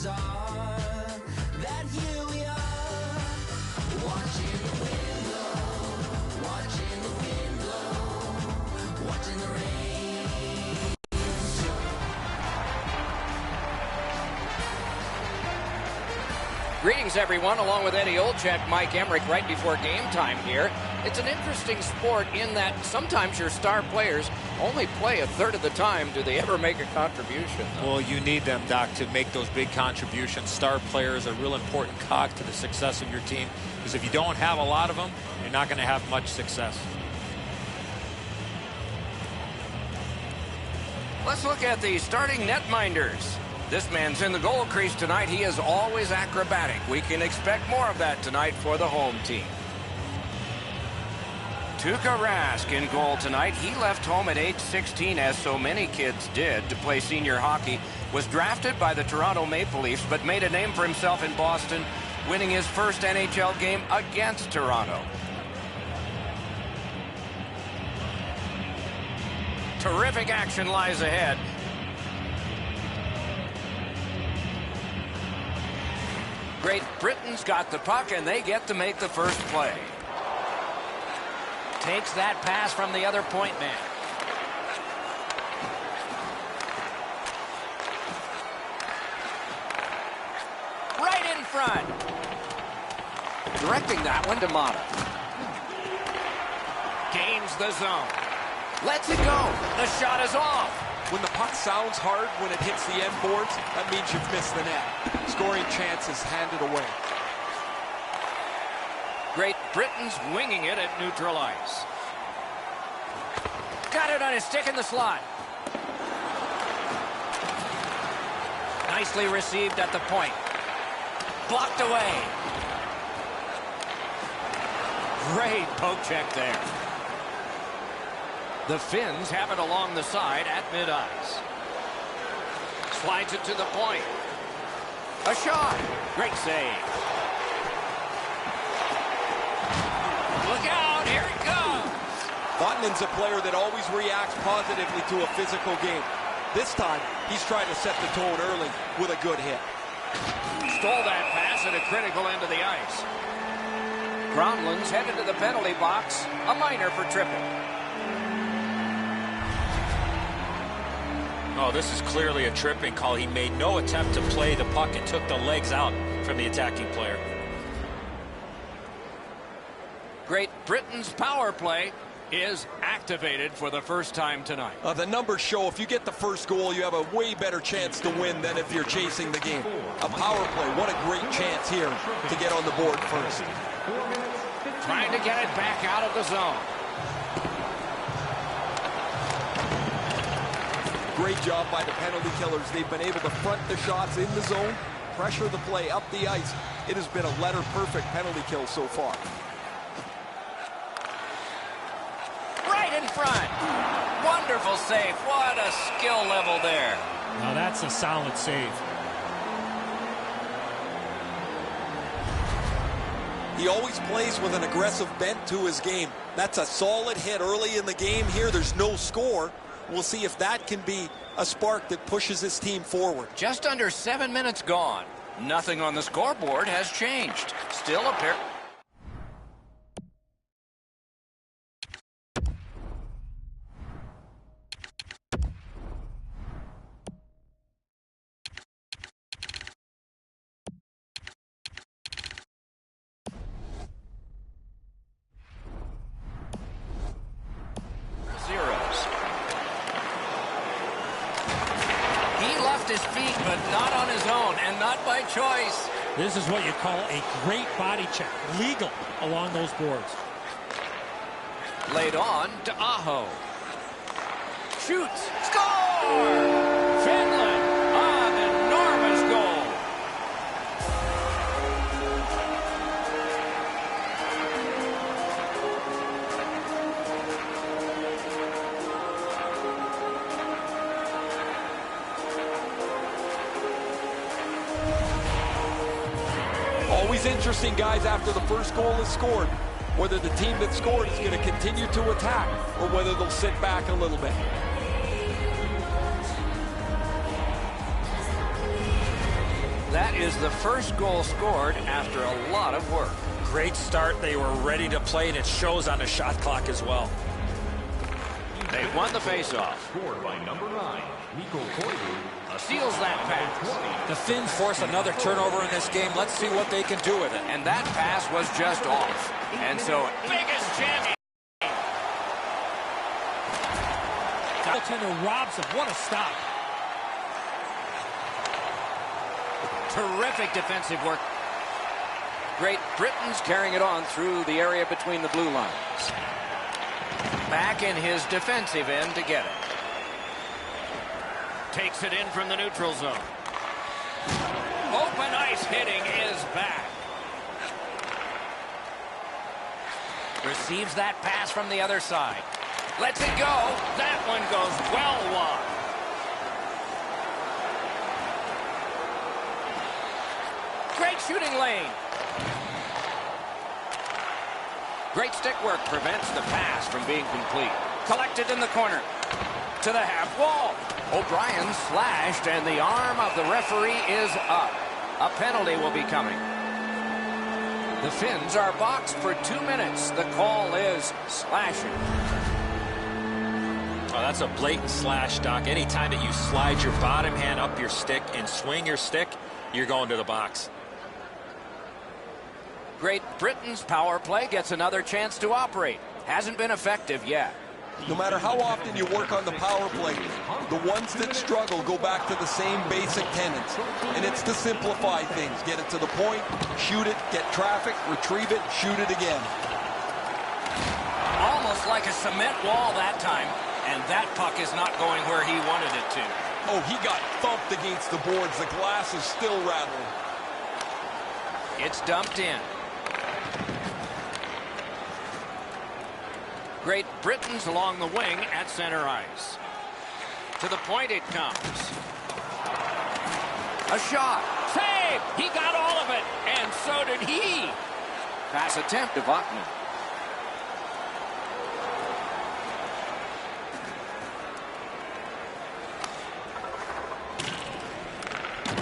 chances are that here we are, watching the wind blow, watching the wind blow, watching the rain. Greetings, everyone. Along with Eddie Olczyk, Mike Emmerich, right before game time here. It's an interesting sport in that sometimes your star players only play a third of the time. Do they ever make a contribution, though? Well, you need them, Doc, to make those big contributions. Star players are a real important cog to the success of your team, because if you don't have a lot of them, you're not going to have much success. Let's look at the starting netminders. This man's in the goal crease tonight. He is always acrobatic. We can expect more of that tonight for the home team. Tuukka Rask in goal tonight. He left home at age 16, as so many kids did, to play senior hockey. Was drafted by the Toronto Maple Leafs, but made a name for himself in Boston, winning his first NHL game against Toronto. Terrific action lies ahead. Great Britain's got the puck, and they get to make the first play. Takes that pass from the other point man. Right in front. Directing that one to Mata. Gains the zone. Lets it go. The shot is off. When the puck sounds hard, when it hits the end boards, that means you've missed the net. Scoring chances handed away. Great Britain's winging it at neutral ice. Got it on his stick in the slot. Nicely received at the point. Blocked away. Great poke check there. The Finns have it along the side at mid-ice. Slides it to the point. A shot. Great save. Look out. Here it comes. Vatanin's a player that always reacts positively to a physical game. This time, he's trying to set the tone early with a good hit. Stole that pass at a critical end of the ice. Gronlund's headed to the penalty box. A minor for tripping. Oh, this is clearly a tripping call. He made no attempt to play the puck and took the legs out from the attacking player. Great Britain's power play is activated for the first time tonight. The numbers show if you get the first goal, you have a way better chance to win than if you're chasing the game. A power play, what a great chance here to get on the board first. Trying to get it back out of the zone. Great job by the penalty killers. They've been able to front the shots in the zone, pressure the play up the ice. It has been a letter-perfect penalty kill so far. Right in front. Wonderful save. What a skill level there. Now that's a solid save. He always plays with an aggressive bent to his game. That's a solid hit early in the game here. There's no score. We'll see if that can be a spark that pushes his team forward. Just under 7 minutes gone. Nothing on the scoreboard has changed. Still a pair. His feet, but not on his own, and not by choice. This is what you call a great body check. Legal along those boards. Laid on to Aho. Shoots. Score! Finland! An enormous goal. Always interesting, guys, after the first goal is scored, whether the team that scored is going to continue to attack or whether they'll sit back a little bit. that is the first goal scored after a lot of work. Great start. They were ready to play, and it shows on the shot clock as well. They won the faceoff. Scored by number 9, Nico Koivu. Seals that pass. The Finns force another turnover in this game. Let's see what they can do with it. And that pass was just off. And so, biggest champion. Goaltender robs him. What a stop. Terrific defensive work. Great Britain's carrying it on through the area between the blue lines. Back in his defensive end to get it. Takes it in from the neutral zone. Open ice hitting is back. Receives that pass from the other side. Lets it go. That one goes well wide. Great shooting lane. Great stick work prevents the pass from being complete. Collected in the corner. To the half wall. O'Brien slashed, and the arm of the referee is up. A penalty will be coming. The Finns are boxed for 2 minutes. The call is slashing. Oh, that's a blatant slash, Doc. Anytime that you slide your bottom hand up your stick and swing your stick, you're going to the box. Great Britain's power play gets another chance to operate. Hasn't been effective yet. No matter how often you work on the power play, the ones that struggle go back to the same basic tenets. And it's to simplify things. Get it to the point, shoot it, get traffic, retrieve it, shoot it again. Almost like a cement wall that time. And that puck is not going where he wanted it to. Oh, he got thumped against the boards. The glass is still rattling. It's dumped in. Great Britain's along the wing at center ice. To the point it comes. A shot. Save! He got all of it, and so did he. Pass attempt to Vatanen.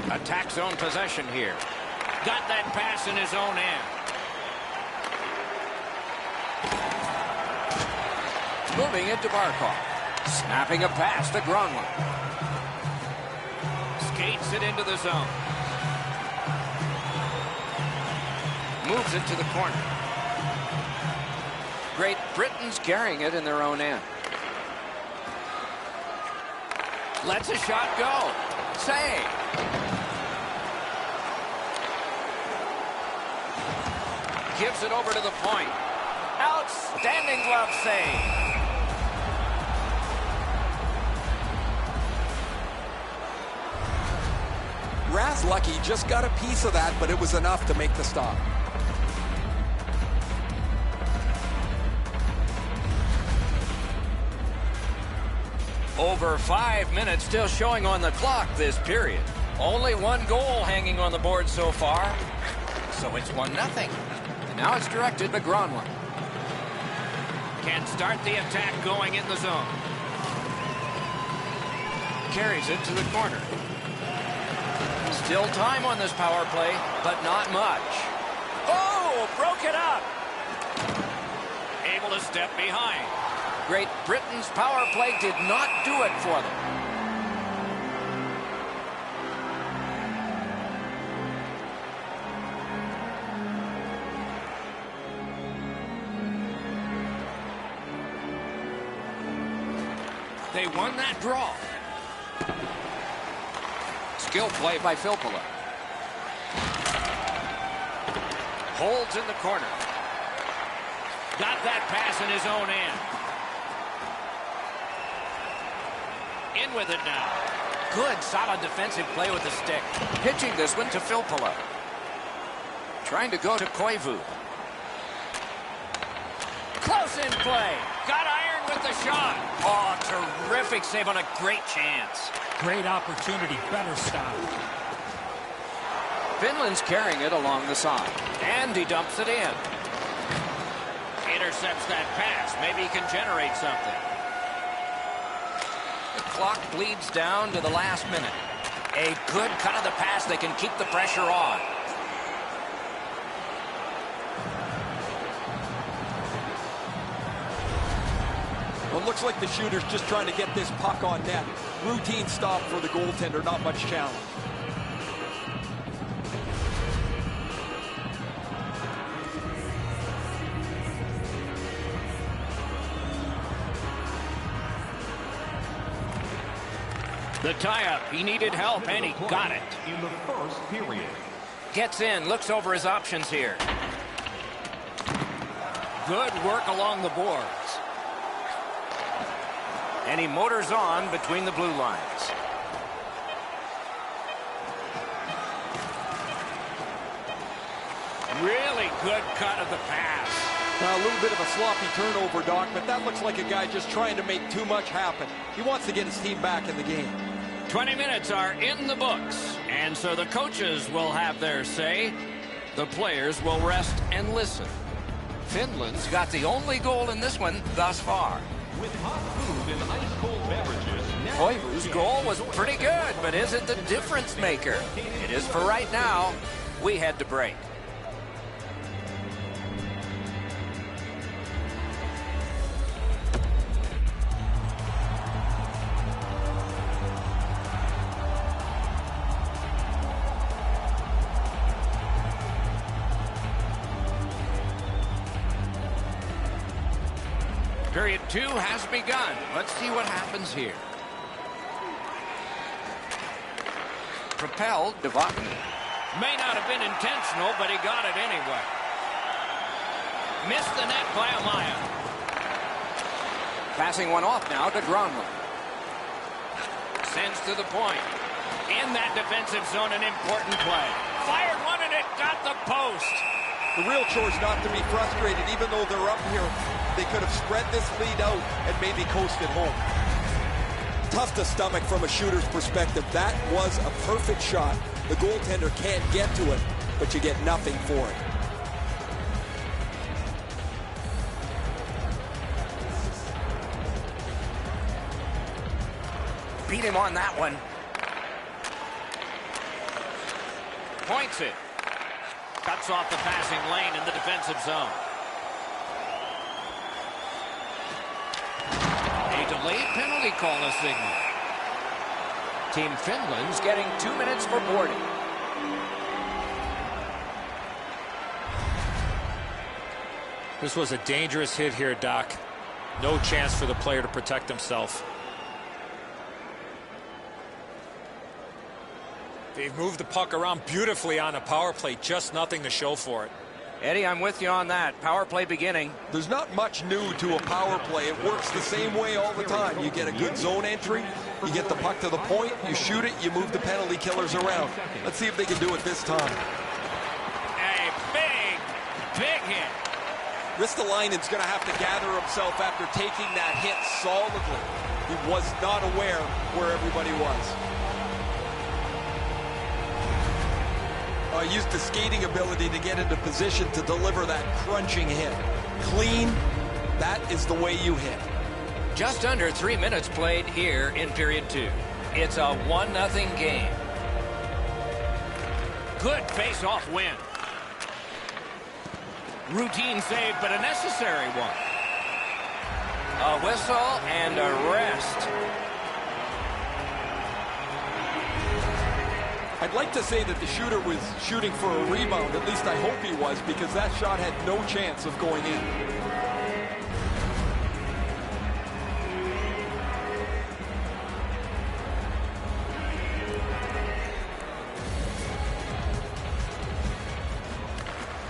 Attack zone possession here. Got that pass in his own end. Moving it to Barkov. Snapping a pass to Gronlund. Skates it into the zone. Moves it to the corner. Great Britain's carrying it in their own end. Lets a shot go. Save. Gives it over to the point. Outstanding glove save. Raz lucky, just got a piece of that, but it was enough to make the stop. Over 5 minutes still showing on the clock this period. Only one goal hanging on the board so far. So it's 1-0. And now it's directed to Gronlund. Can start the attack going in the zone. Carries it to the corner. Still time on this power play, but not much. Oh, broke it up. Able to step behind. Great Britain's power play did not do it for them. They won that draw. Skill play by Filppula. Holds in the corner. Got that pass in his own end. In with it now. Good, solid defensive play with the stick. Pitching this one to Filppula. Trying to go to Koivu. Close in play. Got iron with the shot. Oh, terrific save on a great chance. Great opportunity. Better stop. Finland's carrying it along the side. And he dumps it in. Intercepts that pass. Maybe he can generate something. The clock bleeds down to the last minute. A good cut of the pass. They can keep the pressure on. Well, it looks like the shooter's just trying to get this puck on net. Routine stop for the goaltender, not much challenge. The tie-up. He needed help, and he got it. In the first period. Gets in, looks over his options here. Good work along the boards. And he motors on between the blue lines. Really good cut of the pass. Now, a little bit of a sloppy turnover, Doc, but that looks like a guy just trying to make too much happen. He wants to get his team back in the game. 20 minutes are in the books, and so the coaches will have their say. The players will rest and listen. Finland's got the only goal in this one thus far. With hot food and ice-cold beverages. Koivu's goal was pretty good, but is it the difference maker? It is for right now. We head to break. Period 2 has begun. Let's see what happens here. Propelled to Vatanen. May not have been intentional, but he got it anyway. Missed the net by Amaya. Passing one off now to Gronlund. Sends to the point. In that defensive zone, an important play. Fired one and it got the post. The real chore is not to be frustrated. Even though they're up here, they could have spread this lead out and maybe coasted home. Tough to stomach from a shooter's perspective. That was a perfect shot. The goaltender can't get to it, but you get nothing for it. Beat him on that one. Points it. Cuts off the passing lane in the defensive zone. A delayed penalty call is signaled. Team Finland's getting 2 minutes for boarding. This was a dangerous hit here, Doc. No chance for the player to protect himself. They've moved the puck around beautifully on the power play. Just nothing to show for it. Eddie, I'm with you on that. Power play beginning. There's not much new to a power play. It works the same way all the time. You get a good zone entry, you get the puck to the point, you shoot it, you move the penalty killers around. Let's see if they can do it this time. A big hit. Ristolainen's going to have to gather himself after taking that hit solidly. He was not aware where everybody was. Used his skating ability to get into position to deliver that crunching hit. Clean, that is the way you hit. Just under 3 minutes played here in period 2. It's a 1-0 game. Good face-off win. Routine save, but a necessary one. A whistle and a rest. I'd like to say that the shooter was shooting for a rebound. At least I hope he was, because that shot had no chance of going in.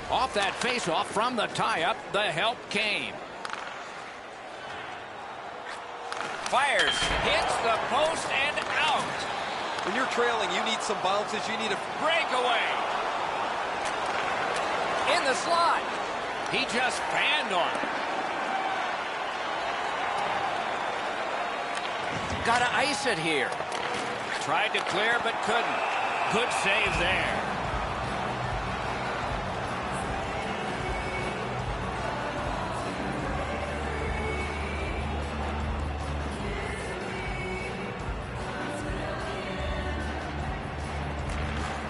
Off that face-off from the tie-up, the help came. Fires, hits the post and out. When you're trailing, you need some bounces. You need a Breakaway. In the slot. He just fanned on it. Gotta ice it here. Tried to clear but couldn't. Good save there.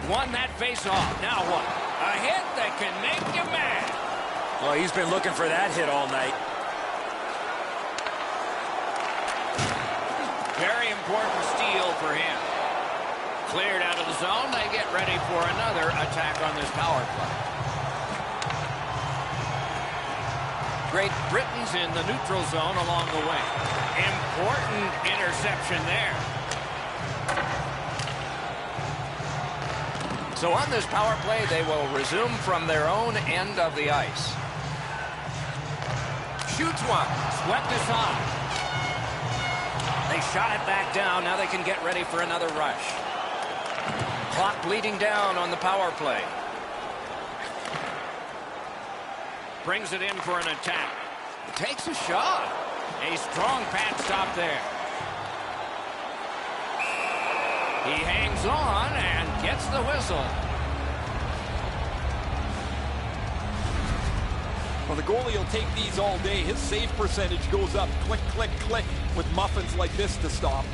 won that face-off. Now what? A hit that can make you mad. Well, he's been looking for that hit all night. Very important steal for him. Cleared out of the zone. They get ready for another attack on this power play. Great Britain's in the neutral zone along the way. Important interception there. So on this power play, they will resume from their own end of the ice. Shoots one. Swept aside. They shot it back down. Now they can get ready for another rush. Clock bleeding down on the power play. Brings it in for an attack. Takes a shot. A strong pad stop there. He hangs on and gets the whistle. Well, the goalie will take these all day. His save percentage goes up. Click, click, click with muffins like this to stop.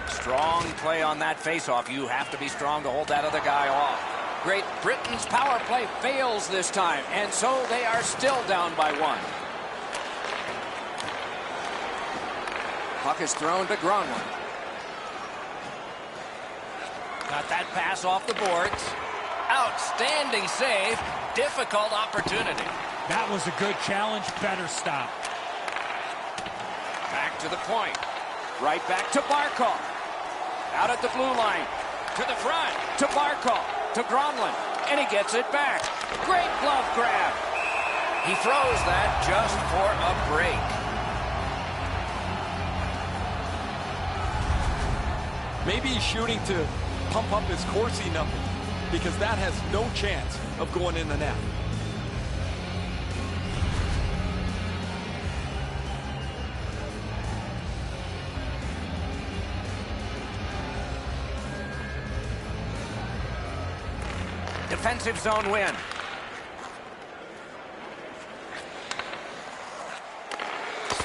Strong play on that faceoff. You have to be strong to hold that other guy off. Great Britain's power play fails this time, and so they are still down by one. Puck is thrown to Gronlund. Got that pass off the boards. Outstanding save. Difficult opportunity. That was a good challenge. Better stop. Back to the point. Right back to Barkov. Out at the blue line. To the front. To Barkov. To Gronlund. And he gets it back. Great glove grab. He throws that just for a break. Maybe he's shooting to pump up his Corsi number because that has no chance of going in the net. Defensive zone win.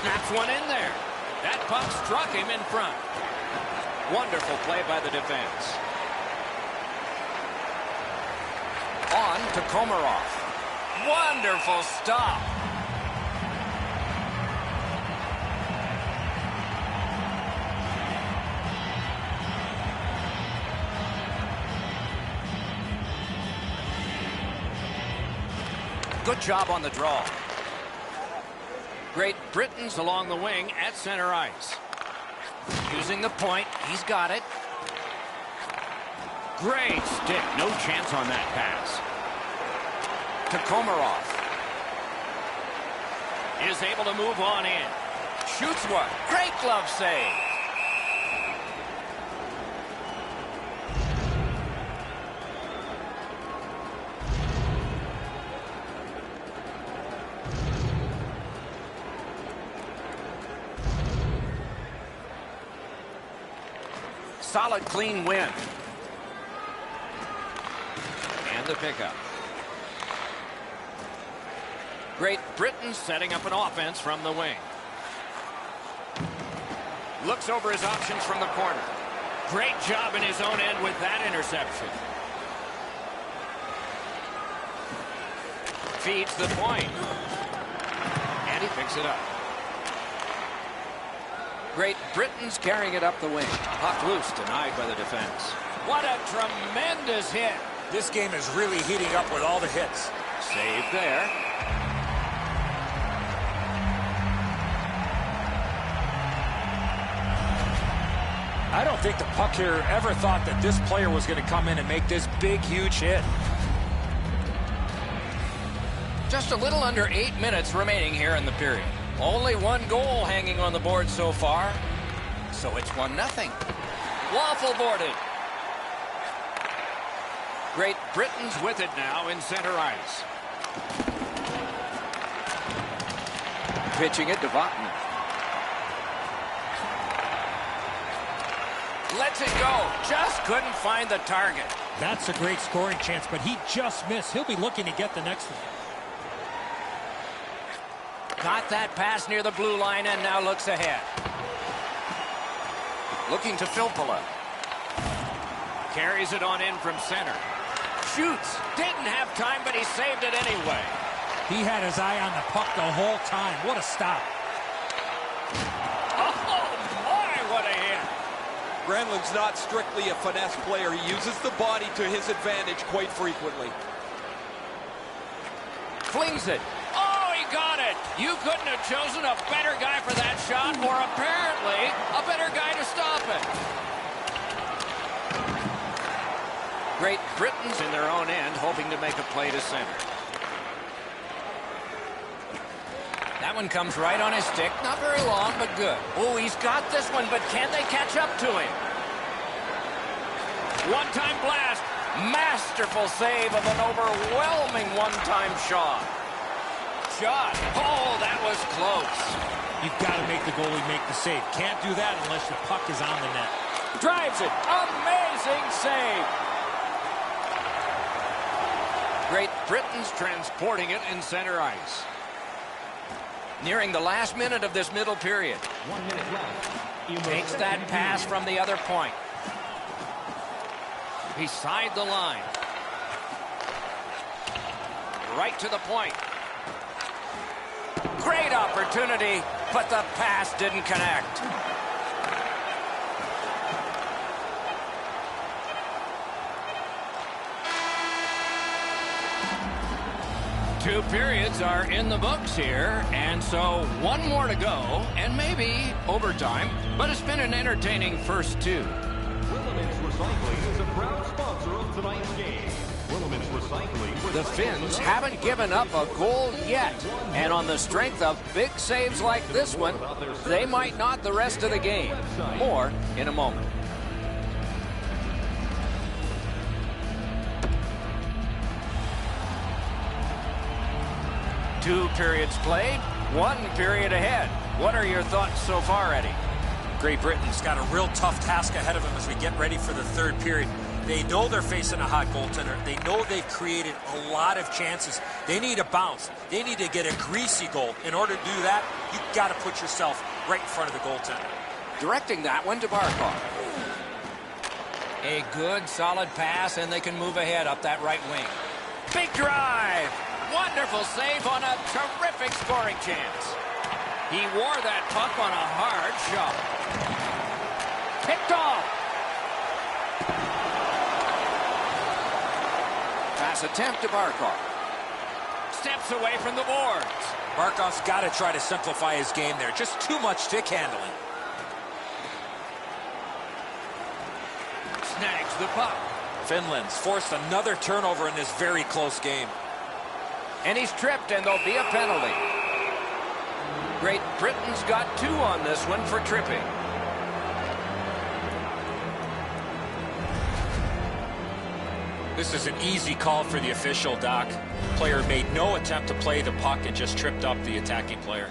Snaps one in there. That puck struck him in front. Wonderful play by the defense. On to Komarov. Wonderful stop. Good job on the draw. Great Britain's along the wing at center ice. Using the point, he's got it. Great stick, no chance on that pass. To Komarov. Is able to move on in. Shoots one. Great glove save. Solid, clean win. And the pickup. Great Britain setting up an offense from the wing. Looks over his options from the corner. Great job in his own end with that interception. Feeds the point. And he picks it up. Great Britain's carrying it up the wing. Puck loose, denied by the defense. What a tremendous hit. This game is really heating up with all the hits. Save there. I don't think the puck here ever thought that this player was going to come in and make this big, huge hit. Just a little under 8 minutes remaining here in the period. Only one goal hanging on the board so far. So it's 1-0. Waffle boarded. Great Britain's with it now in center ice. Pitching it to Vatanen. Lets it go. Just couldn't find the target. That's a great scoring chance, but he just missed. He'll be looking to get the next one. Got that pass near the blue line and now looks ahead. Looking to Filppula. Carries it on in from center. Shoots. Didn't have time, but he saved it anyway. He had his eye on the puck the whole time. What a stop. Oh, my, what a hit. Granlund's not strictly a finesse player. He uses the body to his advantage quite frequently. Flings it. Oh, he got it. You couldn't have chosen a better guy for that shot, or apparently a better guy to stop it. Great Britain's in their own end, hoping to make a play to center. That one comes right on his stick. Not very long, but good. Oh, he's got this one, but can they catch up to him? One-time blast. Masterful save of an overwhelming one-time shot. Oh, that was close. You've got to make the goalie make the save. Can't do that unless the puck is on the net. Drives it. Amazing save. Great Britain's transporting it in center ice. Nearing the last minute of this middle period. 1 minute left. Takes that pass from the other point. Beside the line. Right to the point. Great opportunity, but the pass didn't connect. Two periods are in the books here, and so one more to go, and maybe overtime, but it's been an entertaining first two. Willemins Recycling is a proud sponsor of tonight's game. Willemins Recycling. The Finns haven't given up a goal yet, and on the strength of big saves like this one, they might not the rest of the game. More in a moment. Two periods played, one period ahead. What are your thoughts so far, Eddie? Great Britain's got a real tough task ahead of them as we get ready for the third period. They know they're facing a hot goaltender. They know they've created a lot of chances. They need a bounce. They need to get a greasy goal. In order to do that, you've got to put yourself right in front of the goaltender. Directing that one to Barkov. A good, solid pass, and they can move ahead up that right wing. Big drive! Wonderful save on a terrific scoring chance. He wore that puck on a hard shot. Picked off. Pass attempt to Barkov. Steps away from the boards. Barkov's got to try to simplify his game there. Just too much stick handling. Snags the puck. Finland's forced another turnover in this very close game. And he's tripped, and there'll be a penalty. Great Britain's got two on this one for tripping. This is an easy call for the official, Doc. Player made no attempt to play the puck and just tripped up the attacking player.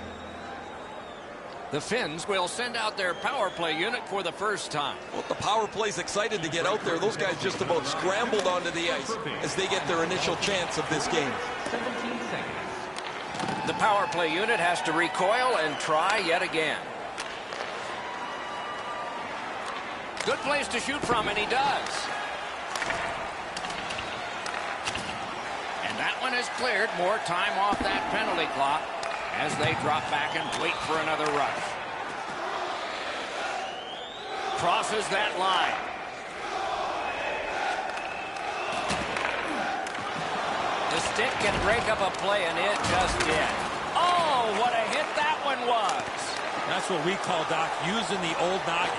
The Finns will send out their power play unit for the first time. Well, the power play's excited to get out there. Those guys just about scrambled onto the ice as they get their initial chance of this game. 17 seconds. The power play unit has to recoil and try yet again. Good place to shoot from, and he does. And that one is cleared. More time off that penalty clock as they drop back and wait for another rush. Crosses that line. The stick can break up a play, and it just did. Oh, what a hit that one was. That's what we call, Doc, using the old noggin.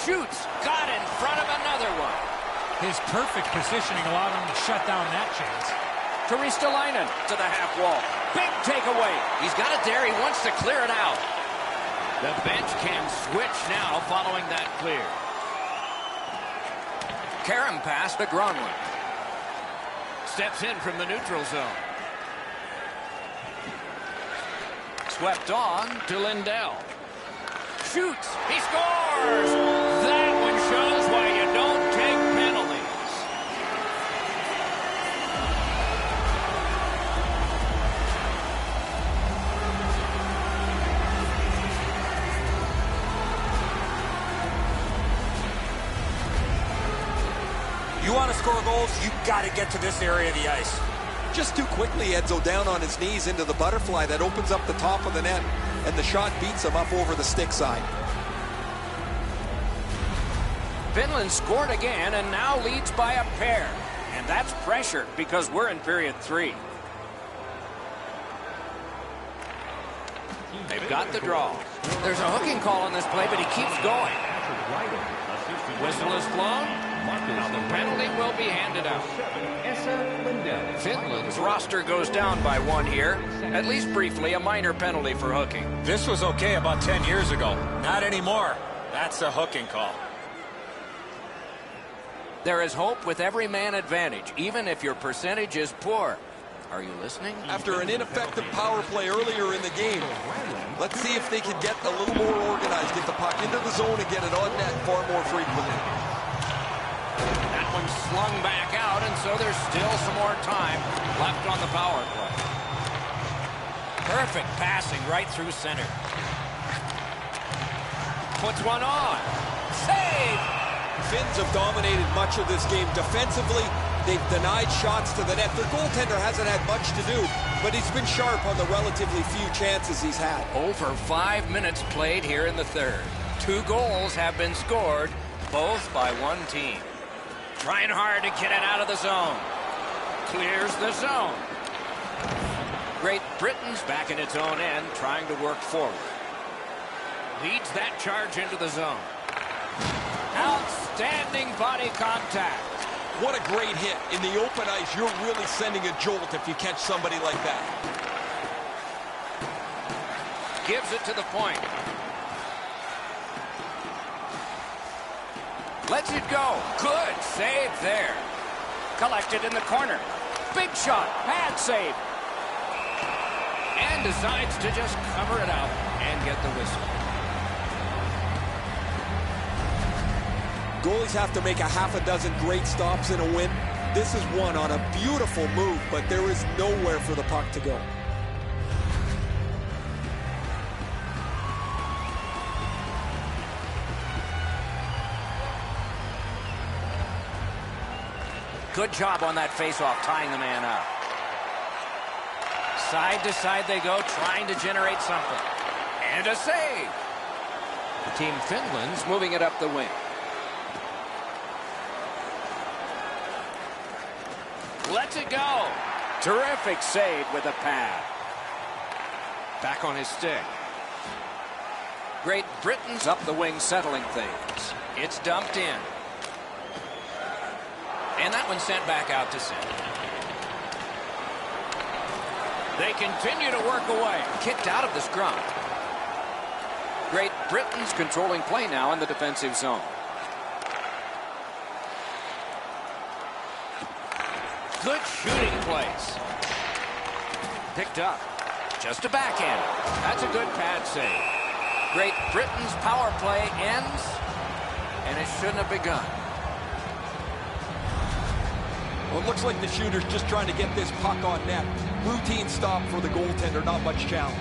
Shoots. Got in front of another one. His perfect positioning allowed him to shut down that chance. To Ristolainen to the half wall. Big takeaway. He's got it there. He wants to clear it out. The bench can switch now following that clear. Karam pass to Granlund. Steps in from the neutral zone. Swept on to Lindell. Shoots. He scores. That one shows why you don't take score goals, you've got to get to this area of the ice. Just too quickly, Edzo down on his knees into the butterfly that opens up the top of the net, and the shot beats him up over the stick side. Finland scored again and now leads by a pair. And that's pressure because we're in period 3. They've got the draw. There's a hooking call on this play, but he keeps going. Whistle is blown. Now the penalty will be handed out. Finland's roster goes down by 1 here. At least briefly, a minor penalty for hooking. This was okay about 10 years ago. Not anymore. That's a hooking call. There is hope with every man advantage, even if your percentage is poor. Are you listening? After an ineffective power play earlier in the game, let's see if they can get a little more organized, get the puck into the zone and get it on net far more frequently. That one slung back out, and so there's still some more time left on the power play. Perfect passing right through center. Puts one on. Save! Finns have dominated much of this game. Defensively, they've denied shots to the net. Their goaltender hasn't had much to do, but he's been sharp on the relatively few chances he's had. Over 5 minutes played here in the third. 2 goals have been scored, both by one team. Trying hard to get it out of the zone. Clears the zone. Great Britain's back in its own end, trying to work forward. Leads that charge into the zone. Outstanding body contact. What a great hit. In the open ice, you're really sending a jolt if you catch somebody like that. Gives it to the point. Lets it go. Good save there. Collected in the corner. Big shot. Bad save. And decides to just cover it up and get the whistle. Goalies have to make a half a dozen great stops in a win. This is one on a beautiful move, but there is nowhere for the puck to go. Good job on that faceoff, tying the man up. Side to side they go, trying to generate something. And a save. Team Finland's moving it up the wing. Lets it go. Terrific save with a pad. Back on his stick. Great Britain's up the wing settling things. It's dumped in. And that one sent back out to center. They continue to work away. Kicked out of the scrum. Great Britain's controlling play now in the defensive zone. Good shooting place. Picked up. Just a backhand. That's a good pad save. Great Britain's power play ends, and it shouldn't have begun. Well, it looks like the shooter's just trying to get this puck on net. Routine stop for the goaltender, not much challenge.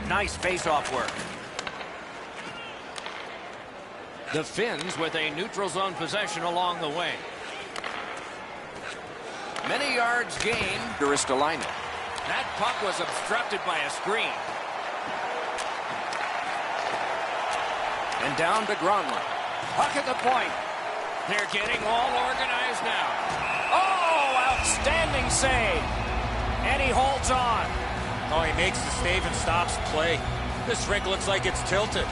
Nice face-off work. The Finns with a neutral zone possession along the way. Many yards gained. Ristolainen. That puck was obstructed by a screen. And down to Gronlund. Puck at the point. They're getting all organized now. Oh, outstanding save. And he holds on. Oh, he makes the save and stops play. This rink looks like it's tilted.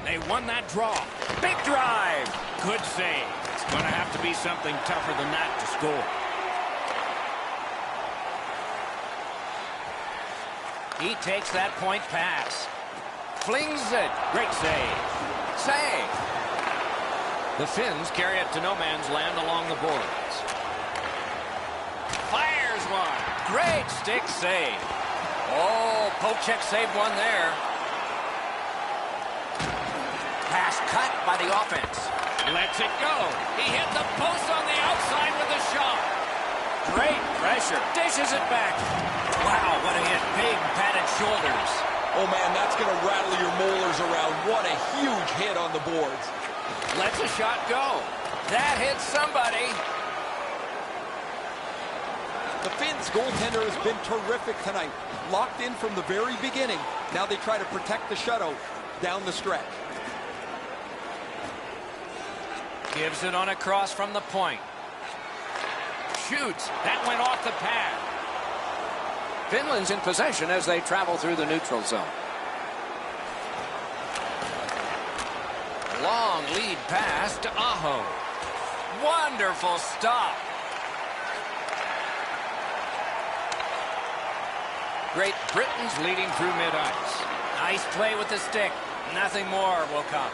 They won that draw. Big drive. Good save. It's going to have to be something tougher than that to score. He takes that point pass. Flings it. Great save. Save. The Finns carry it to no man's land along the boards. Fires one. Great stick save. Oh, Pochek saved one there. Pass cut by the offense. Lets it go. He hit the post on the outside with a shot. Great pressure. Dishes it back. Wow, what a hit. Big padded shoulders. Oh, man, that's going to rattle your molars around. What a huge hit on the boards. Lets a shot go. That hits somebody. The Finns' goaltender has been terrific tonight. Locked in from the very beginning. Now they try to protect the shutout down the stretch. Gives it on a cross from the point. Shoots. That went off the pad. Finland's in possession as they travel through the neutral zone. Long lead pass to Aho. Wonderful stop. Great Britain's leading through mid-ice. Nice play with the stick. Nothing more will come.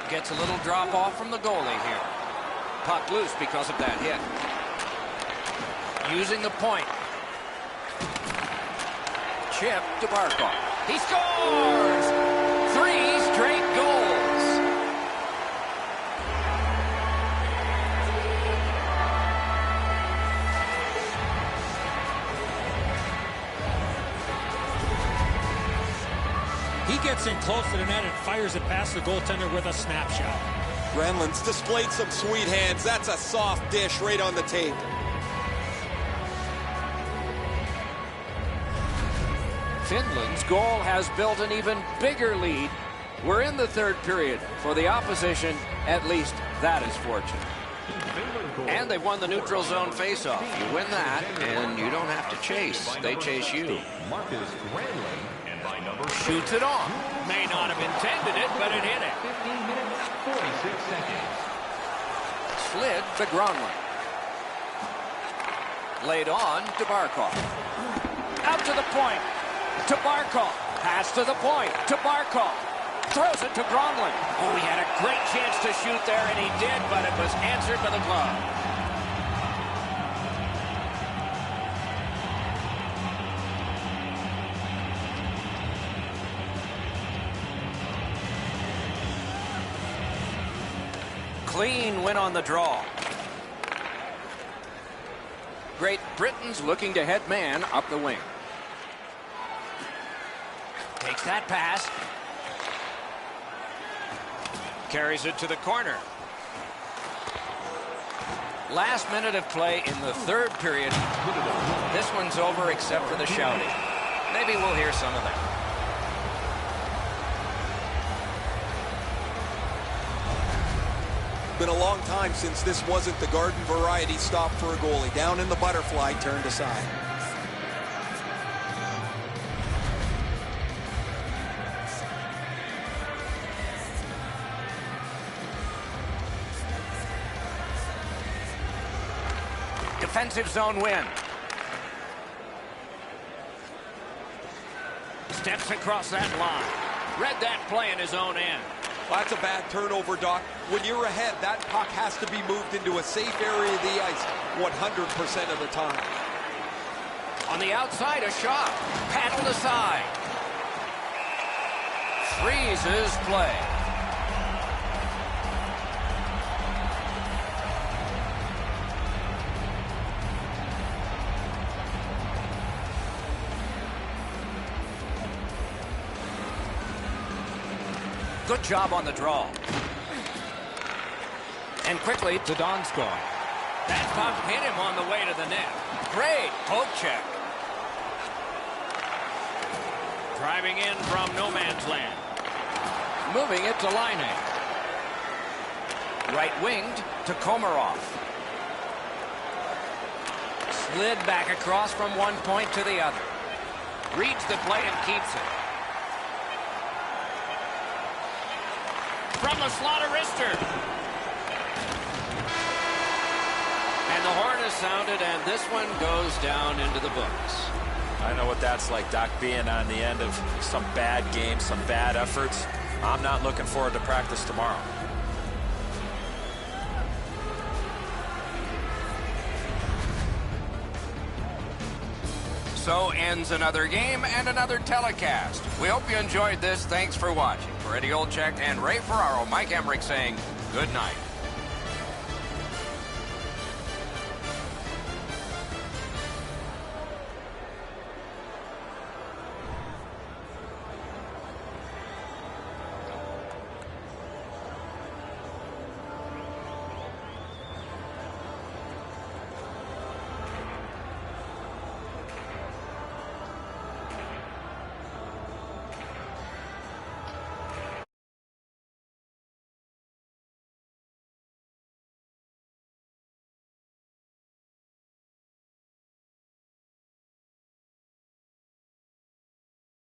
Gets a little drop off from the goalie here. Puck loose because of that hit. Using the point. Chip to Barkov. He scores! 3 straight goals. He gets in close to the net and fires it past the goaltender with a snapshot. Granlund's displayed some sweet hands. That's a soft dish right on the tape. Finland's goal has built an even bigger lead. We're in the third period. For the opposition, at least that is fortunate. And they've won the neutral zone faceoff. You win that, and you don't have to chase. They chase you. Marcus Granlund, and by number Shoots it off. May not have intended it, but it hit it. 15 minutes, 46 seconds. Slid to Granlund. Laid on to Barkov. Out to the point. To Barkov. Pass to the point. To Barkov. Throws it to Granlund. Oh, he had a great chance to shoot there, and he did, but it was answered by the glove. Clean win on the draw. Great Britain's looking to head man up the wing. Takes that pass. Carries it to the corner. Last minute of play in the third period. This one's over except for the shouting. Maybe we'll hear some of that. Been a long time since this wasn't the garden variety stop for a goalie. Down in the butterfly, turned aside. Defensive zone win. Steps across that line. Read that play in his own end. Well, that's a bad turnover, Doc. When you're ahead, that puck has to be moved into a safe area of the ice 100% of the time. On the outside, a shot. Paddled aside. Freezes play. Good job on the draw. And quickly to Donskoi. That puck hit him on the way to the net. Great poke check. Driving in from no man's land. Moving it to Laine. Right winged to Komarov. Slid back across from one point to the other. Reads the play and keeps it. From the slot of wrister. And the horn is sounded, and this one goes down into the books. I know what that's like, Doc, being on the end of some bad games, some bad efforts. I'm not looking forward to practice tomorrow. So ends another game and another telecast. We hope you enjoyed this. Thanks for watching. For Eddie Olczyk and Ray Ferraro, Mike Emmerich saying good night.